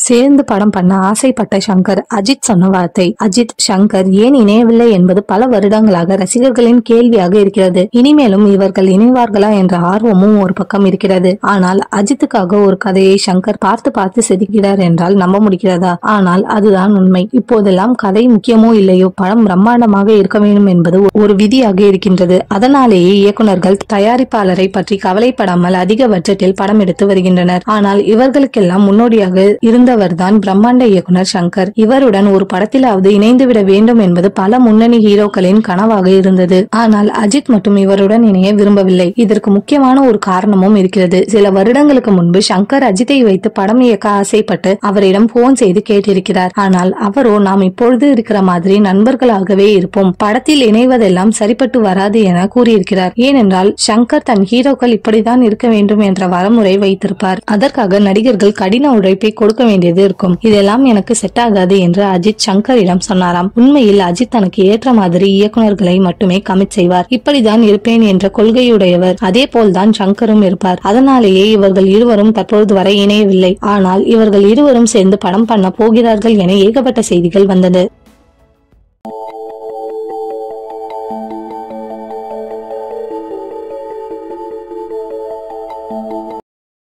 சேர்ந்து படம் பண்ண ஆசைப்பட்ட சங்கர், அஜித் சொன்ன வார்த்தை. அஜித், சங்கர் ஏன் இணையவில்லை என்பது பல வருடங்களாக ரசிகர்களின் கேள்வியாக இருக்கிறது. இனிமேலும் இவர்கள் இணைவார்களா என்ற ஆர்வமும் ஒரு பக்கம் இருக்கிறது. ஆனால் அஜித்துக்காக ஒரு கதையை சங்கர் பார்த்து பார்த்து செதுக்கிறார் என்றால் நம்ப முடிகிறதா? ஆனால் அதுதான் உண்மை. இப்போதெல்லாம் கதை முக்கியமோ இல்லையோ, படம் பிரம்மாண்டமாக இருக்க வேண்டும் என்பது ஒரு விதியாக இருக்கின்றது. அதனாலேயே இயக்குனர்கள் தயாரிப்பாளரை பற்றி கவலைப்படாமல் அதிக பட்ஜெட்டில் படம் எடுத்து வருகின்றனர். ஆனால் இவர்களுக்கெல்லாம் முன்னோடியாக இருந்தவர்தான் பிரம்மாண்ட இயக்குனர் சங்கர். இவருடன் ஒரு படத்திலாவது இணைந்துவிட வேண்டும் என்பது பல முன்னணி ஹீரோக்களின் கனவாக இருந்தது. ஆனால் அஜித் மட்டும் இவருடன் இணைய விரும்பவில்லை. இதற்கு முக்கியமான ஒரு காரணமும் இருக்கிறது. சில வருடங்களுக்கு முன்பு சங்கர் அஜித்தை வைத்து படம் இயக்க ஆசைப்பட்டு அவரிடம் போன் செய்து கேட்டிருக்கிறார். ஆனால் அவரோ நாம் இப்பொழுது இருக்கிற மாதிரி நண்பர்களாகவே இருப்போம், படத்தில் இணைவதெல்லாம் சரிப்பட்டு வராது என கூறியிருக்கிறார். ஏனென்றால் சங்கர் தன் ஹீரோக்கள் இப்படித்தான் இருக்க வேண்டும் என்ற வரமுறை வைத்திருப்பார். அதற்காக நடிகர்கள் கடின உழைப்பை கொடுக்க வேண்டியது இருக்கும். இதெல்லாம் எனக்கு செட் ஆகாது என்று அஜித் சங்கரிடம் சொன்னாராம். உண்மையில் அஜித் தனக்கு ஏற்ற மாதிரி இயக்குனர்களை மட்டுமே கமிட் செய்வார். இப்படிதான் இருப்பேன் என்ற கொள்கையுடையவர். அதே போல்தான் சங்கரும் இருப்பார். அதனாலேயே இவர்கள் இருவரும் தற்பொழுது வரை இணையவில்லை. ஆனால் இவர்கள் இருவரும் சேர்ந்து படம் பண்ண போகிறார்கள் என ஏகப்பட்ட செய்திகள் வந்தது.